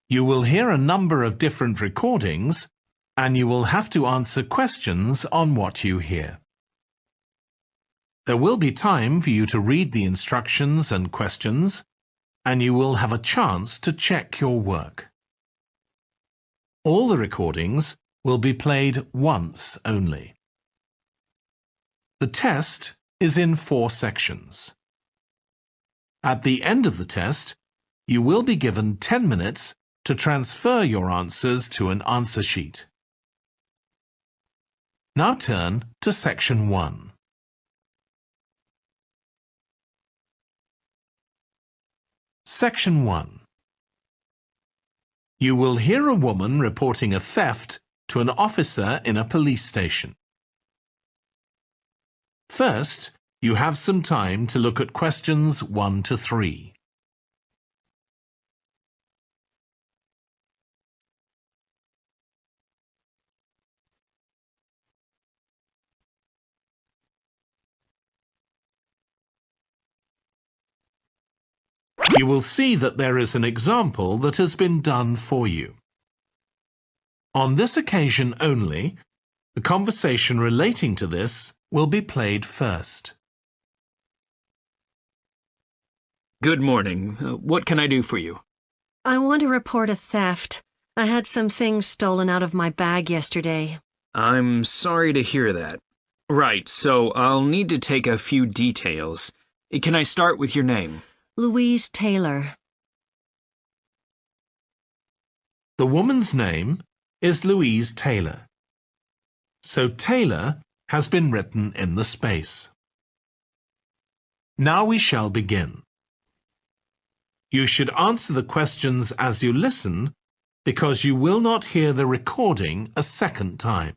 You will hear a number of different recordings, and you will have to answer questions on what you hear. There will be time for you to read the instructions and questions, and you will have a chance to check your work. All the recordings will be played once only. The test is in 4 sections. At the end of the test, you will be given 10 minutes to transfer your answers to an answer sheet. Now turn to Section 1. Section 1. You will hear a woman reporting a theft to an officer in a police station. First, you have some time to look at questions 1 to 3. You will see that there is an example that has been done for you. On this occasion only, the conversation relating to this will be played first. Good morning. What can I do for you? I want to report a theft. I had some things stolen out of my bag yesterday. I'm sorry to hear that. Right, so I'll need to take a few details. Can I start with your name? Louise Taylor. The woman's name is Louise Taylor. So Taylor has been written in the space. Now we shall begin. You should answer the questions as you listen, because you will not hear the recording a second time.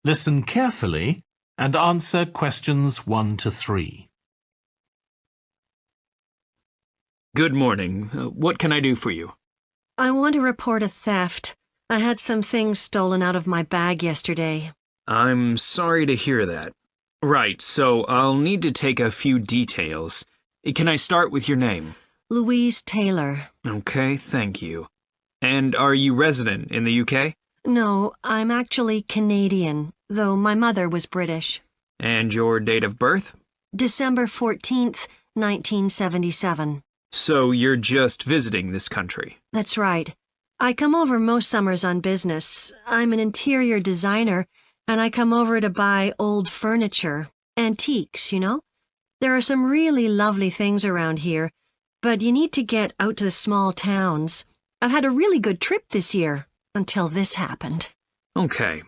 Listen carefully and answer questions 1 to 3. Good morning. What can I do for you? I want to report a theft. I had some things stolen out of my bag yesterday. I'm sorry to hear that. Right, so I'll need to take a few details. Can I start with your name? Louise Taylor. Okay, thank you. And are you resident in the UK? No, I'm actually Canadian, though my mother was British. And your date of birth? December 14th, 1977. So you're just visiting this country? That's right. I come over most summers on business. I'm an interior designer, and I come over to buy old furniture, antiques, you know? There are some really lovely things around here, but you need to get out to the small towns. I've had a really good trip this year, until this happened. Okay.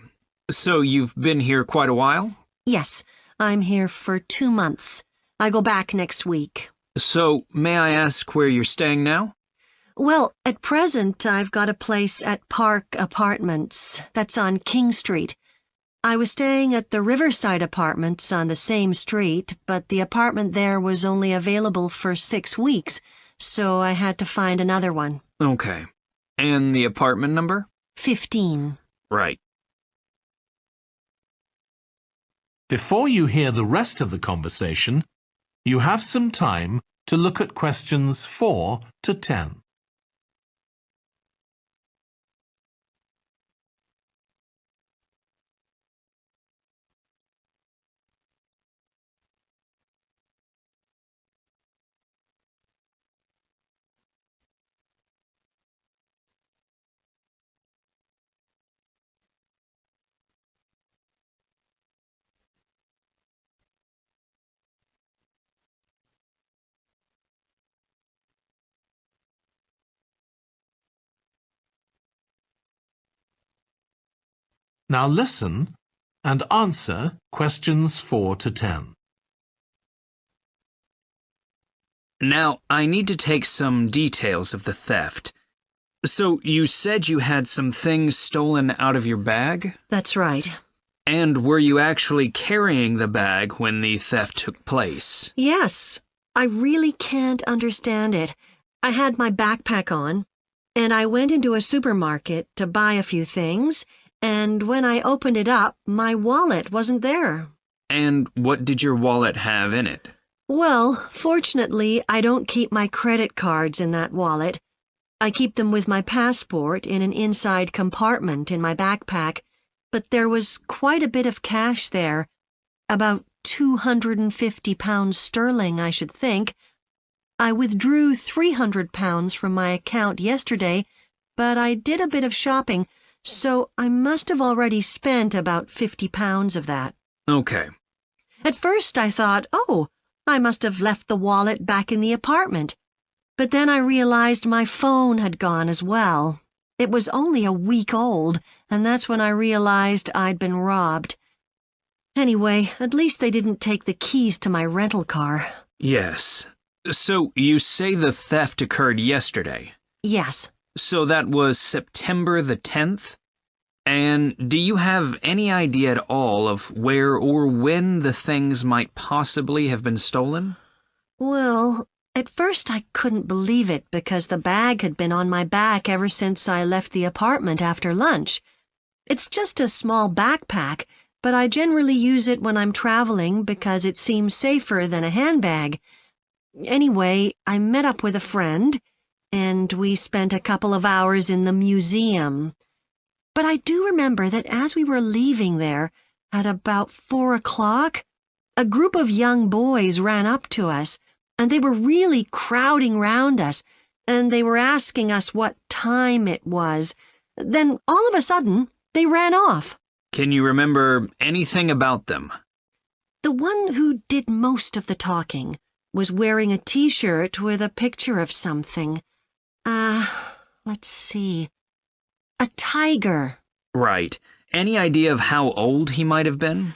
So you've been here quite a while? Yes, I'm here for 2 months. I go back next week. So, may I ask where you're staying now? Well, at present, I've got a place at Park Apartments. That's on King Street. I was staying at the Riverside Apartments on the same street, but the apartment there was only available for 6 weeks, so I had to find another one. Okay. And the apartment number? 15. Right. Before you hear the rest of the conversation, you have some time to look at questions 4 to 10. Now listen and answer questions 4 to 10. Now, I need to take some details of the theft. So, you said you had some things stolen out of your bag? That's right. And were you actually carrying the bag when the theft took place? Yes, I really can't understand it. I had my backpack on, and I went into a supermarket to buy a few things, and when I opened it up, my wallet wasn't there. And what did your wallet have in it? Well, fortunately, I don't keep my credit cards in that wallet. I keep them with my passport in an inside compartment in my backpack, but there was quite a bit of cash there, about £250 sterling, I should think. I withdrew £300 from my account yesterday, but I did a bit of shopping, so I must have already spent about £50 of that. Okay. At first I thought, oh, I must have left the wallet back in the apartment. But then I realized my phone had gone as well. It was only a week old, and that's when I realized I'd been robbed. Anyway, at least they didn't take the keys to my rental car. Yes. So you say the theft occurred yesterday? Yes. So that was September the 10th? And do you have any idea at all of where or when the things might possibly have been stolen? Well, at first I couldn't believe it because the bag had been on my back ever since I left the apartment after lunch. It's just a small backpack, but I generally use it when I'm traveling because it seems safer than a handbag. Anyway, I met up with a friend, and we spent a couple of hours in the museum. But I do remember that as we were leaving there, at about 4 o'clock, a group of young boys ran up to us, and they were really crowding round us, and they were asking us what time it was. Then, all of a sudden, they ran off. Can you remember anything about them? The one who did most of the talking was wearing a T-shirt with a picture of something. Let's see. A tiger. Right. Any idea of how old he might have been?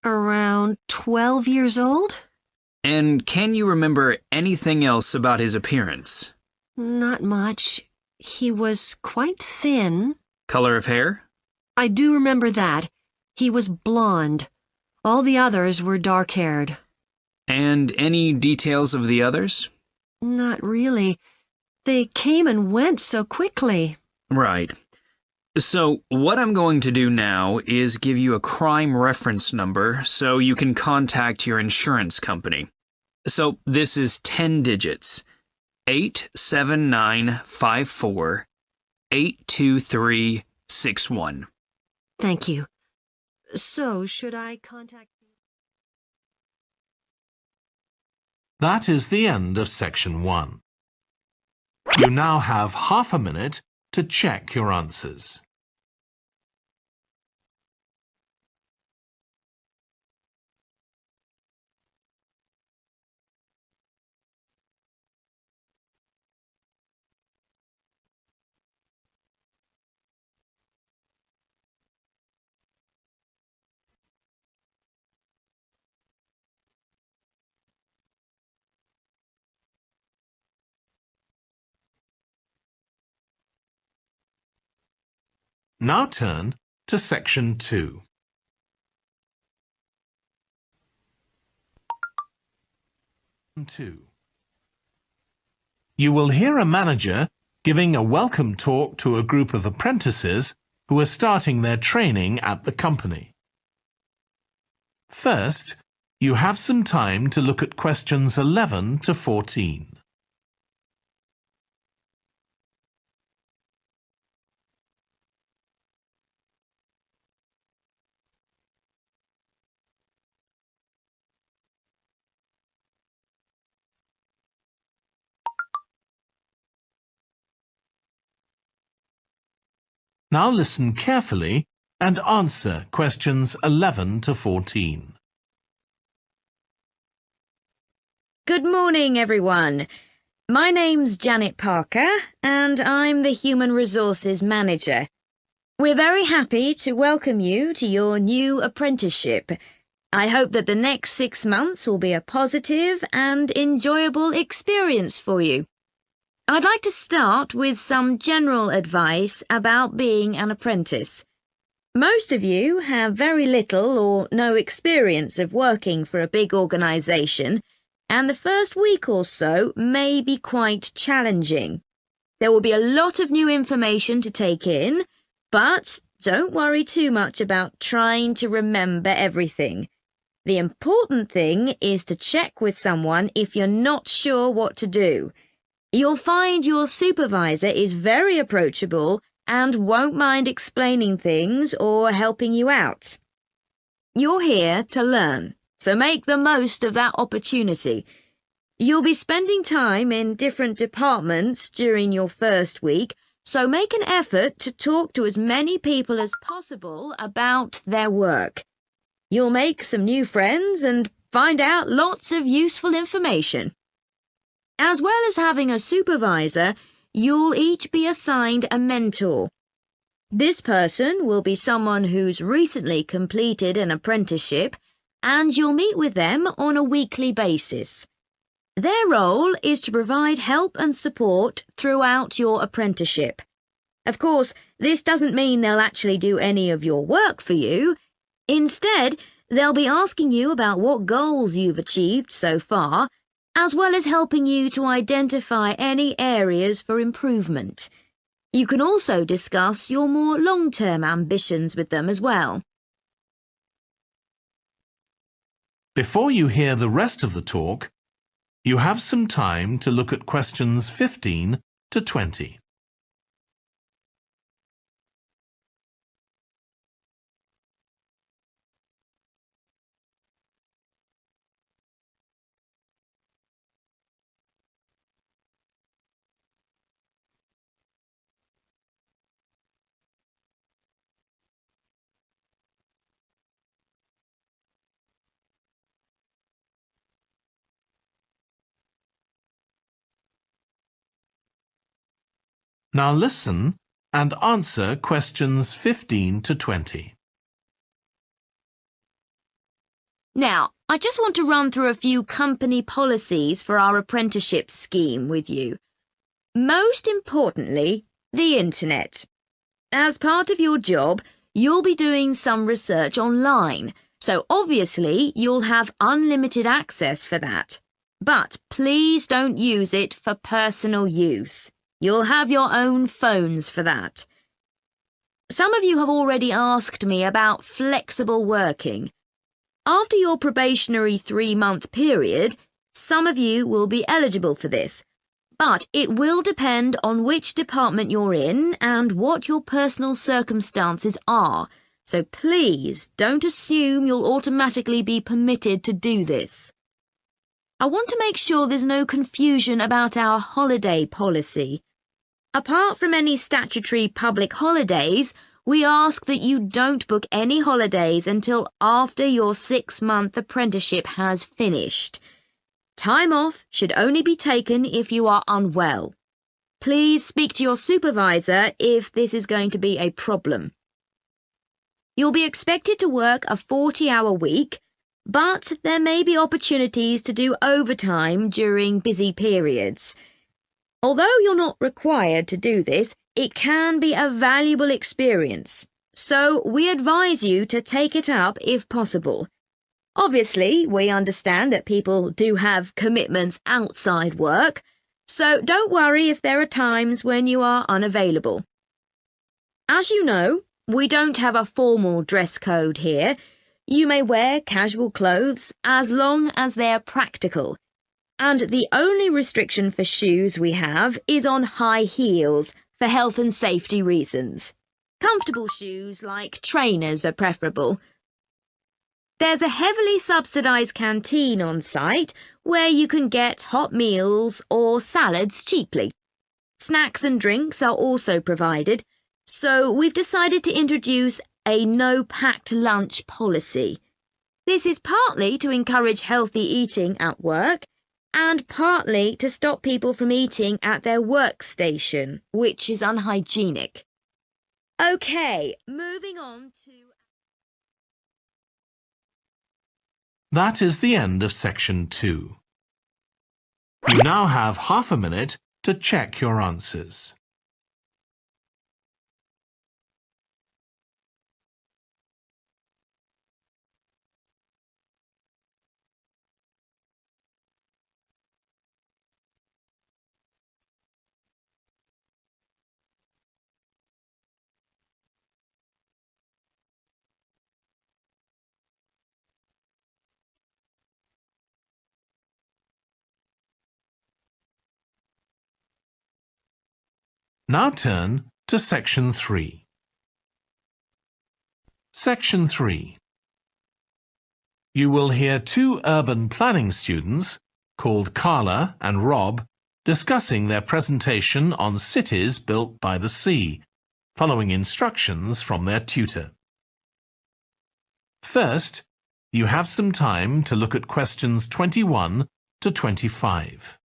Around 12 years old? And can you remember anything else about his appearance? Not much. He was quite thin. Color of hair? I do remember that. He was blonde. All the others were dark-haired. And any details of the others? Not really. They came and went so quickly. Right. So what I'm going to do now is give you a crime reference number so you can contact your insurance company. So this is 10 digits. 87954 82361. Thank you. So, should I contact you? That is the end of section 1. You now have half a minute to check your answers. Now turn to section 2. You will hear a manager giving a welcome talk to a group of apprentices who are starting their training at the company. First, you have some time to look at questions 11 to 14. Now listen carefully and answer questions 11 to 14. Good morning, everyone. My name's Janet Parker, and I'm the Human Resources Manager. We're very happy to welcome you to your new apprenticeship. I hope that the next 6 months will be a positive and enjoyable experience for you. I'd like to start with some general advice about being an apprentice. Most of you have very little or no experience of working for a big organisation, and the first week or so may be quite challenging. There will be a lot of new information to take in, but don't worry too much about trying to remember everything. The important thing is to check with someone if you're not sure what to do. You'll find your supervisor is very approachable and won't mind explaining things or helping you out. You're here to learn, so make the most of that opportunity. You'll be spending time in different departments during your first week, so make an effort to talk to as many people as possible about their work. You'll make some new friends and find out lots of useful information. As well as having a supervisor, you'll each be assigned a mentor. This person will be someone who's recently completed an apprenticeship, and you'll meet with them on a weekly basis. Their role is to provide help and support throughout your apprenticeship. Of course, this doesn't mean they'll actually do any of your work for you. Instead, they'll be asking you about what goals you've achieved so far, as well as helping you to identify any areas for improvement. You can also discuss your more long-term ambitions with them as well. Before you hear the rest of the talk, you have some time to look at questions 15 to 20. Now listen and answer questions 15 to 20. Now, I just want to run through a few company policies for our apprenticeship scheme with you. Most importantly, the internet. As part of your job, you'll be doing some research online, so obviously you'll have unlimited access for that. But please don't use it for personal use. You'll have your own phones for that. Some of you have already asked me about flexible working. After your probationary 3-month period, some of you will be eligible for this, but it will depend on which department you're in and what your personal circumstances are, so please don't assume you'll automatically be permitted to do this. I want to make sure there's no confusion about our holiday policy. Apart from any statutory public holidays, we ask that you don't book any holidays until after your 6-month apprenticeship has finished. Time off should only be taken if you are unwell. Please speak to your supervisor if this is going to be a problem. You'll be expected to work a 40-hour week, but there may be opportunities to do overtime during busy periods. Although you're not required to do this, it can be a valuable experience, so we advise you to take it up if possible. Obviously, we understand that people do have commitments outside work, so don't worry if there are times when you are unavailable. As you know, we don't have a formal dress code here. You may wear casual clothes as long as they're practical. And the only restriction for shoes we have is on high heels for health and safety reasons. Comfortable shoes like trainers are preferable. There's a heavily subsidised canteen on site where you can get hot meals or salads cheaply. Snacks and drinks are also provided, so we've decided to introduce a no-packed lunch policy. This is partly to encourage healthy eating at work, and partly to stop people from eating at their workstation, which is unhygienic. Okay, moving on to... That is the end of section 2. You now have half a minute to check your answers. Now turn to Section 3. Section 3. You will hear two urban planning students, called Carla and Rob, discussing their presentation on cities built by the sea, following instructions from their tutor. First, you have some time to look at questions 21 to 25.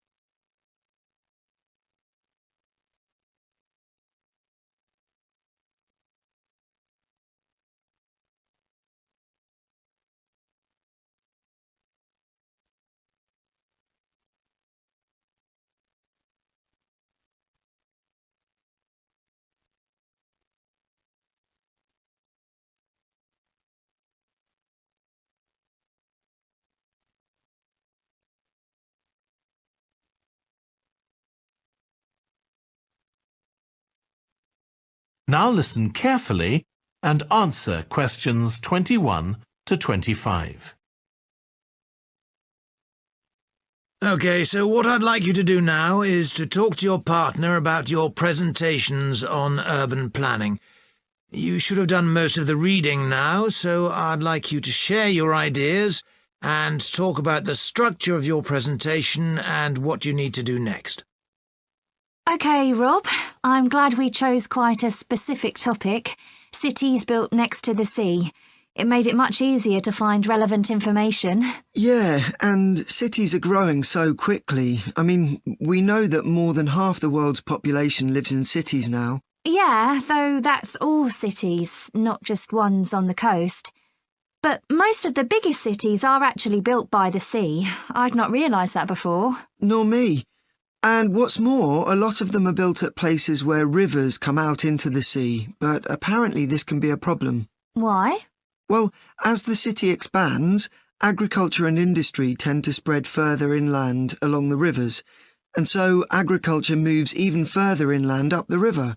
Now listen carefully and answer questions 21 to 25. Okay, so what I'd like you to do now is to talk to your partner about your presentations on urban planning. You should have done most of the reading now, so I'd like you to share your ideas and talk about the structure of your presentation and what you need to do next. OK, Rob, I'm glad we chose quite a specific topic, cities built next to the sea. It made it much easier to find relevant information. Yeah, and cities are growing so quickly. I mean, we know that more than half the world's population lives in cities now. Yeah, though that's all cities, not just ones on the coast. But most of the biggest cities are actually built by the sea. I'd not realised that before. Nor me. And what's more, a lot of them are built at places where rivers come out into the sea, but apparently this can be a problem. Why? Well, as the city expands, agriculture and industry tend to spread further inland along the rivers, and so agriculture moves even further inland up the river.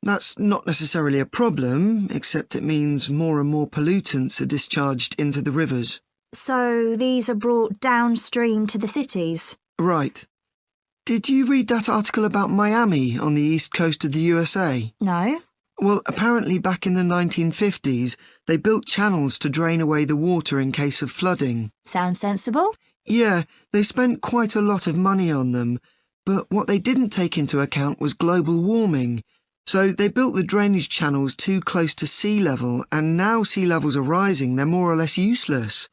That's not necessarily a problem, except it means more and more pollutants are discharged into the rivers. So these are brought downstream to the cities? Right. Did you read that article about Miami on the east coast of the USA? No. Well, apparently back in the 1950s, they built channels to drain away the water in case of flooding. Sounds sensible. Yeah, they spent quite a lot of money on them, but what they didn't take into account was global warming. So they built the drainage channels too close to sea level, and now sea levels are rising, they're more or less useless.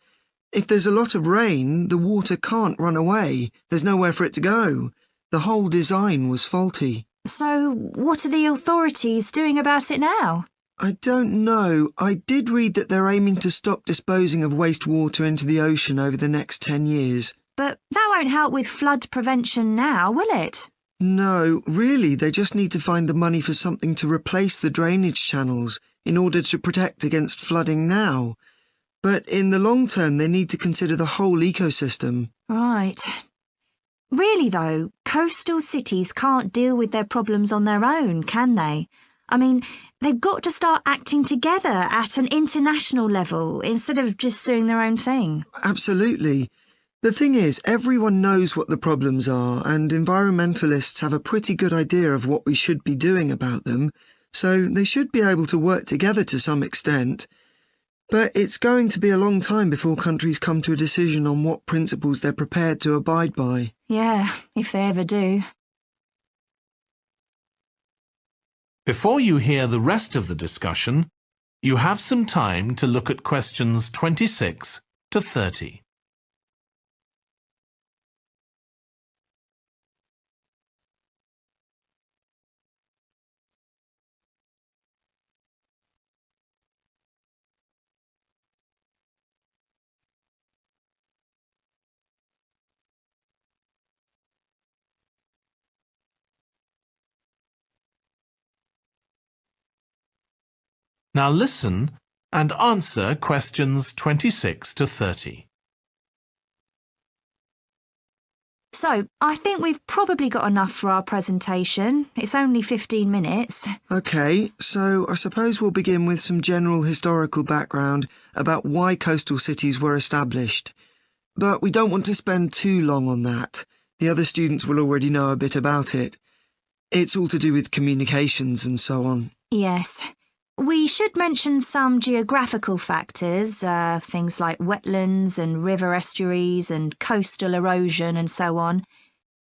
If there's a lot of rain, the water can't run away. There's nowhere for it to go. The whole design was faulty. So what are the authorities doing about it now? I don't know. I did read that they're aiming to stop disposing of wastewater into the ocean over the next 10 years. But that won't help with flood prevention now, will it? No, really, they just need to find the money for something to replace the drainage channels in order to protect against flooding now. But in the long term, they need to consider the whole ecosystem. Right. Really, though, coastal cities can't deal with their problems on their own, can they? I mean, they've got to start acting together at an international level instead of just doing their own thing. Absolutely. The thing is, everyone knows what the problems are, and environmentalists have a pretty good idea of what we should be doing about them, so they should be able to work together to some extent. But it's going to be a long time before countries come to a decision on what principles they're prepared to abide by. Yeah, if they ever do. Before you hear the rest of the discussion, you have some time to look at questions 26 to 30. Now listen and answer questions 26 to 30. So, I think we've probably got enough for our presentation. It's only 15 minutes. OK, so I suppose we'll begin with some general historical background about why coastal cities were established. But we don't want to spend too long on that. The other students will already know a bit about it. It's all to do with communications and so on. Yes. We should mention some geographical factors, things like wetlands and river estuaries and coastal erosion and so on.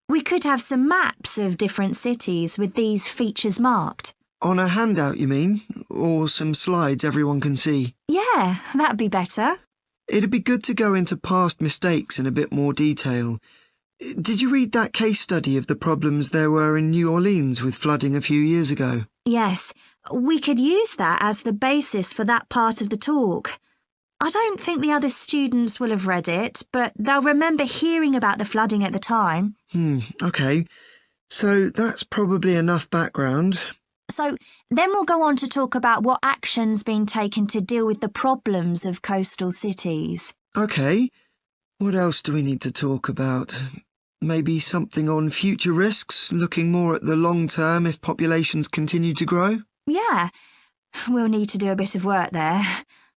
We could have some maps of different cities with these features marked. On a handout, you mean? Or some slides everyone can see? Yeah, that'd be better. It'd be good to go into past mistakes in a bit more detail. Did you read that case study of the problems there were in New Orleans with flooding a few years ago? Yes, we could use that as the basis for that part of the talk. I don't think the other students will have read it, but they'll remember hearing about the flooding at the time. Okay. So that's probably enough background. So then we'll go on to talk about what action's been taken to deal with the problems of coastal cities. Okay. What else do we need to talk about? Maybe something on future risks, looking more at the long term if populations continue to grow? Yeah, we'll need to do a bit of work there.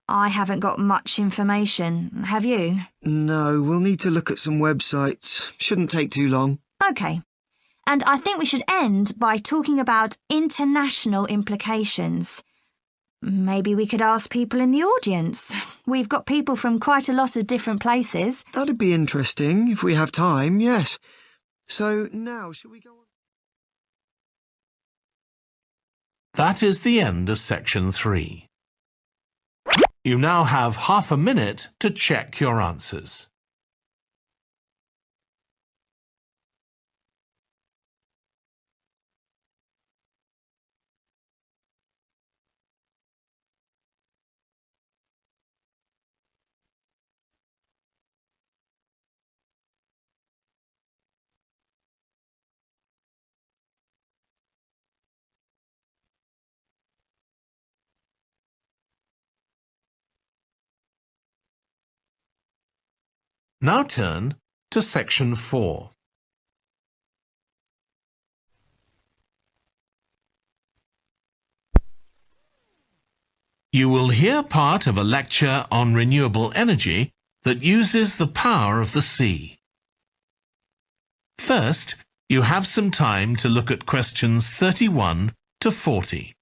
I haven't got much information, have you? No, we'll need to look at some websites. Shouldn't take too long. Okay. And I think we should end by talking about international implications. Maybe we could ask people in the audience. We've got people from quite a lot of different places. That'd be interesting if we have time, yes. So now, shall we go on? That is the end of section 3. You now have half a minute to check your answers. Now turn to section 4. You will hear part of a lecture on renewable energy that uses the power of the sea. First, you have some time to look at questions 31 to 40.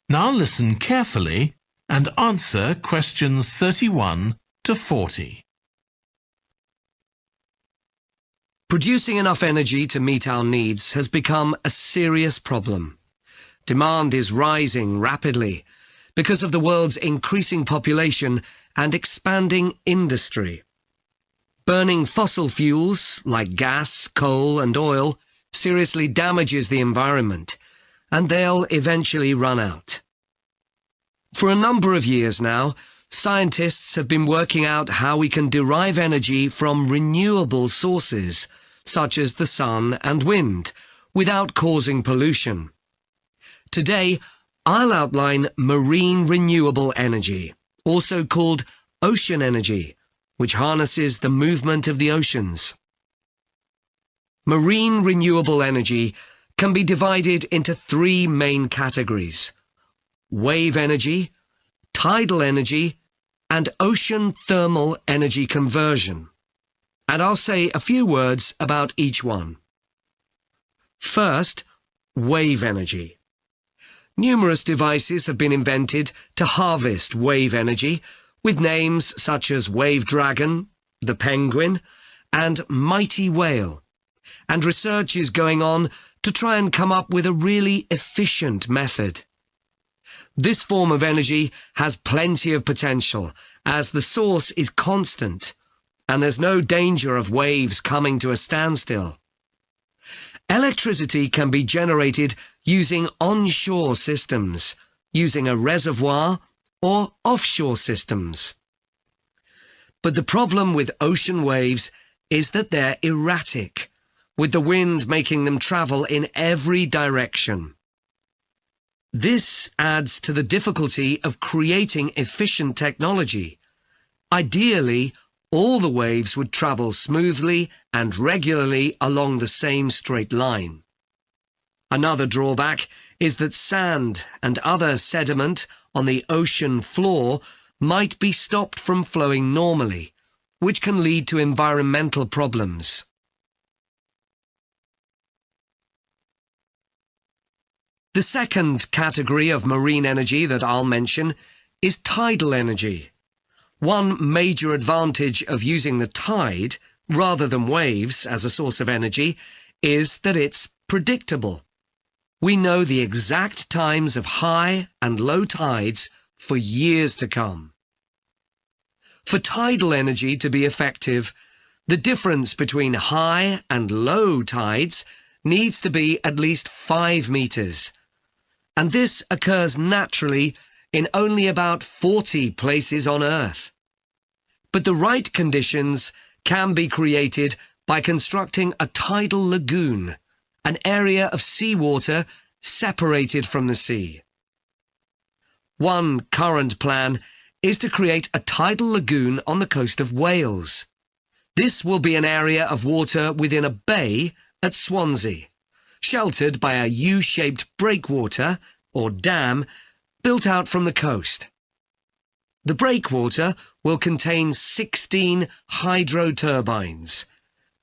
Now listen carefully and answer questions 31 to 40. Producing enough energy to meet our needs has become a serious problem. Demand is rising rapidly because of the world's increasing population and expanding industry. Burning fossil fuels like gas, coal and oil seriously damages the environment, and they'll eventually run out. For a number of years now, scientists have been working out how we can derive energy from renewable sources, such as the sun and wind, without causing pollution. Today, I'll outline marine renewable energy, also called ocean energy, which harnesses the movement of the oceans. Marine renewable energy can be divided into 3 main categories: wave energy, tidal energy, and ocean thermal energy conversion. And I'll say a few words about each one. First, wave energy. Numerous devices have been invented to harvest wave energy, with names such as Wave Dragon, the Penguin, and Mighty Whale. And research is going on to try and come up with a really efficient method. This form of energy has plenty of potential, as the source is constant, and there's no danger of waves coming to a standstill. Electricity can be generated using onshore systems, using a reservoir, or offshore systems. But the problem with ocean waves is that they're erratic, with the wind making them travel in every direction. This adds to the difficulty of creating efficient technology. Ideally, all the waves would travel smoothly and regularly along the same straight line. Another drawback is that sand and other sediment on the ocean floor might be stopped from flowing normally, which can lead to environmental problems. The second category of marine energy that I'll mention is tidal energy. One major advantage of using the tide, rather than waves, as a source of energy, is that it's predictable. We know the exact times of high and low tides for years to come. For tidal energy to be effective, the difference between high and low tides needs to be at least 5 meters. And this occurs naturally in only about 40 places on Earth. But the right conditions can be created by constructing a tidal lagoon, an area of seawater separated from the sea. One current plan is to create a tidal lagoon on the coast of Wales. This will be an area of water within a bay at Swansea, sheltered by a U-shaped breakwater, or dam, built out from the coast. The breakwater will contain 16 hydro turbines,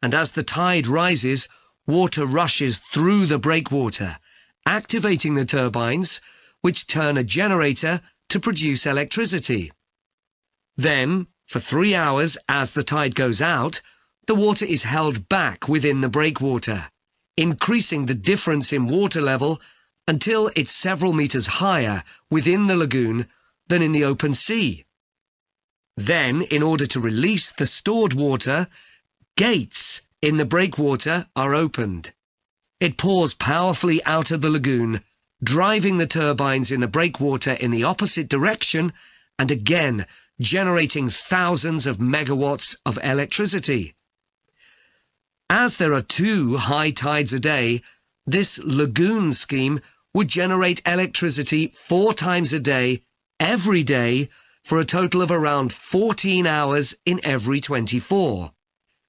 and as the tide rises, water rushes through the breakwater, activating the turbines, which turn a generator to produce electricity. Then, for 3 hours as the tide goes out, the water is held back within the breakwater, increasing the difference in water level until it's several meters higher within the lagoon than in the open sea. Then, in order to release the stored water, gates in the breakwater are opened. It pours powerfully out of the lagoon, driving the turbines in the breakwater in the opposite direction and again generating thousands of megawatts of electricity. As there are 2 high tides a day, this lagoon scheme would generate electricity 4 times a day, every day, for a total of around 14 hours in every 24,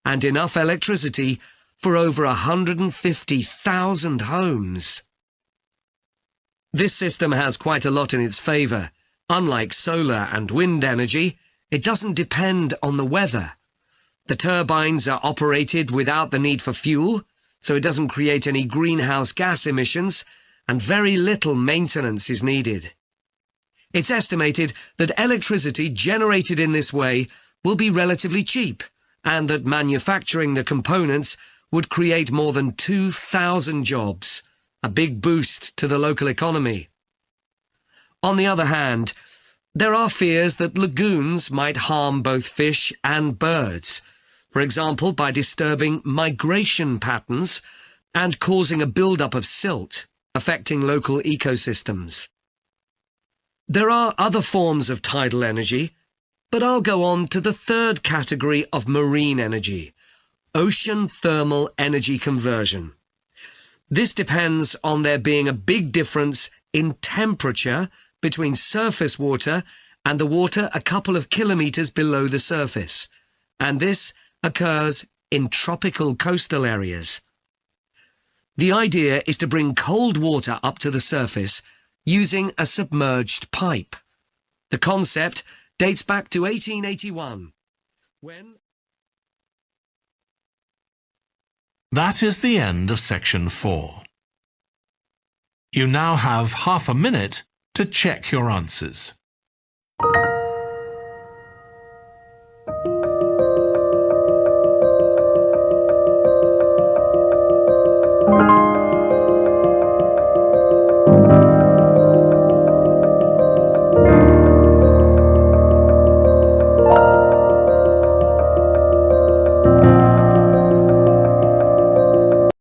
and enough electricity for over 150,000 homes. This system has quite a lot in its favour. Unlike solar and wind energy, it doesn't depend on the weather. The turbines are operated without the need for fuel, so it doesn't create any greenhouse gas emissions, and very little maintenance is needed. It's estimated that electricity generated in this way will be relatively cheap, and that manufacturing the components would create more than 2,000 jobs, a big boost to the local economy. On the other hand, there are fears that lagoons might harm both fish and birds, for example by disturbing migration patterns and causing a build-up of silt, affecting local ecosystems. There are other forms of tidal energy, but I'll go on to the third category of marine energy, ocean thermal energy conversion. This depends on there being a big difference in temperature between surface water and the water a couple of kilometres below the surface, and this occurs in tropical coastal areas. The idea is to bring cold water up to the surface using a submerged pipe. The concept dates back to 1881, when... That is the end of section 4. You now have half a minute to check your answers.